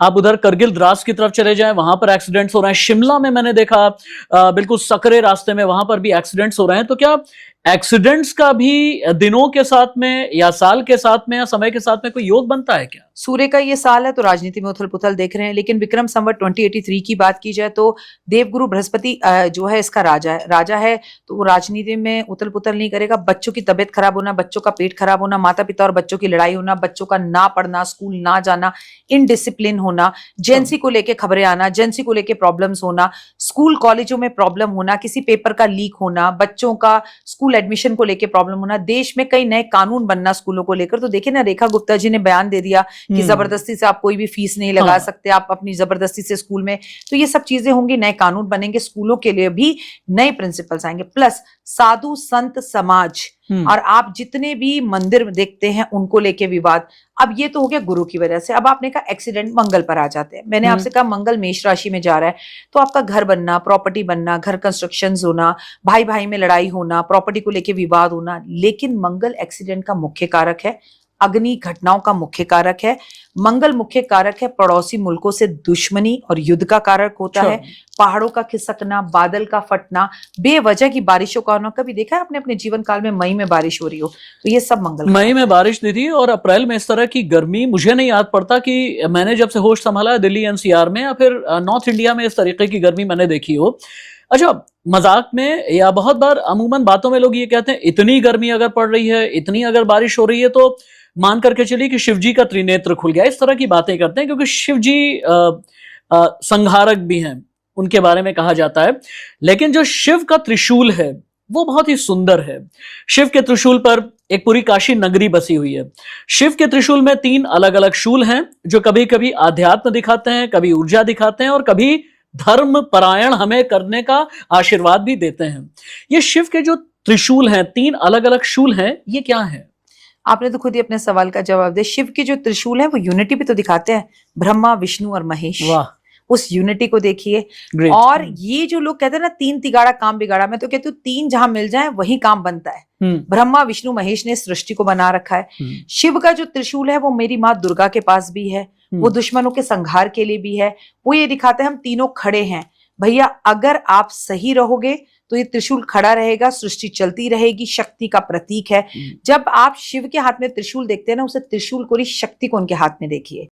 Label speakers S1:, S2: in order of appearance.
S1: आप उधर करगिल द्रास की तरफ चले जाएं, वहां पर एक्सीडेंट्स हो रहे हैं। शिमला में मैंने देखा बिल्कुल सकरे रास्ते में, वहां पर भी एक्सीडेंट्स हो रहे हैं। तो क्या एक्सीडेंट्स का भी दिनों के साथ में या साल के साथ में या समय के साथ में कोई योग बनता है क्या?
S2: सूर्य का ये साल है तो राजनीति में उथल पुथल देख रहे हैं, लेकिन विक्रम संवत 2083 की बात की जाए तो देवगुरु बृहस्पति जो है इसका राजा है तो वो राजनीति में उथल पुथल नहीं करेगा। बच्चों की तबीयत खराब होना, बच्चों का पेट खराब होना, माता पिता और बच्चों की लड़ाई होना, बच्चों का ना पढ़ना, स्कूल ना जाना, इनडिसिप्लिन होना, जेंसी को लेके खबरें आना, जेंसी को लेके प्रॉब्लम्स होना, स्कूल कॉलेजों में प्रॉब्लम होना, किसी पेपर का लीक होना, बच्चों का स्कूल एडमिशन को लेके प्रॉब्लम होना, देश में कई नए कानून बनना स्कूलों को लेकर। तो देखिए ना, रेखा गुप्ता जी ने बयान दे दिया कि जबरदस्ती से आप कोई भी फीस नहीं लगा सकते, आप अपनी जबरदस्ती से स्कूल में। तो ये सब चीजें होंगी, नए कानून बनेंगे, स्कूलों के लिए भी नए प्रिंसिपल्स आएंगे, प्लस साधु संत समाज और आप जितने भी मंदिर देखते हैं उनको लेके विवाद। अब ये तो हो गया गुरु की वजह से। अब आपने कहा एक्सीडेंट, मंगल पर आ जाते हैं। मैंने आपसे कहा मंगल मेष राशि में जा रहा है तो आपका घर बनना, प्रॉपर्टी बनना, घर कंस्ट्रक्शन होना, भाई भाई में लड़ाई होना, प्रॉपर्टी को लेके विवाद होना। लेकिन मंगल एक्सीडेंट का मुख्य कारक है, अग्नि घटनाओं का मुख्य कारक है, मंगल मुख्य कारक है पड़ोसी मुल्कों से दुश्मनी और युद्ध का कारक होता है, पहाड़ों का खिसकना, बादल का फटना, बेवजह की बारिशों का होना। कभी देखा है आपने अपने जीवन काल में मई में बारिश हो रही हो? तो ये सब मंगल।
S1: मई में बारिश नहीं थी और अप्रैल में इस तरह की गर्मी मुझे नहीं याद पड़ता कि मैंने जब से होश संभाला है दिल्ली एनसीआर में या फिर नॉर्थ इंडिया में इस तरीके की गर्मी मैंने देखी हो। अच्छा, मजाक में या बहुत बार अमूमन बातों में लोग ये कहते हैं इतनी गर्मी अगर पड़ रही है, इतनी अगर बारिश हो रही है तो मान करके चलिए कि शिव जी का त्रिनेत्र खुल गया। इस तरह की बातें करते हैं क्योंकि शिव जी संहारक भी हैं, उनके बारे में कहा जाता है। लेकिन जो शिव का त्रिशूल है वो बहुत ही सुंदर है। शिव के त्रिशूल पर एक पूरी काशी नगरी बसी हुई है। शिव के त्रिशूल में 3 अलग अलग शूल हैं जो कभी कभी आध्यात्म दिखाते हैं, कभी ऊर्जा दिखाते हैं और कभी धर्म परायण हमें करने का आशीर्वाद भी देते हैं। ये शिव के जो त्रिशूल हैं, 3 अलग अलग शूल हैं, ये क्या है?
S2: आपने तो खुद ही अपने सवाल का जवाब दिया। शिव के जो त्रिशूल है वो यूनिटी भी तो दिखाते हैं, ब्रह्मा विष्णु और महेश।
S1: वाह,
S2: उस यूनिटी को देखिए। और ये जो लोग कहते हैं ना 3 तिगाड़ा काम बिगाड़ा, मैं तो कहती हूँ 3 जहां मिल जाए वही काम बनता है। ब्रह्मा विष्णु महेश ने सृष्टि को बना रखा है। शिव का जो त्रिशूल है वो मेरी माँ दुर्गा के पास भी है, वो दुश्मनों के संहार के लिए भी है। वो ये दिखाते हैं हम तीनों खड़े हैं भैया, अगर आप सही रहोगे तो ये त्रिशूल खड़ा रहेगा, सृष्टि चलती रहेगी, शक्ति का प्रतीक है। जब आप शिव के हाथ में त्रिशूल देखते हैं ना, उसे त्रिशूल को नहीं शक्ति को उनके हाथ में देखिए।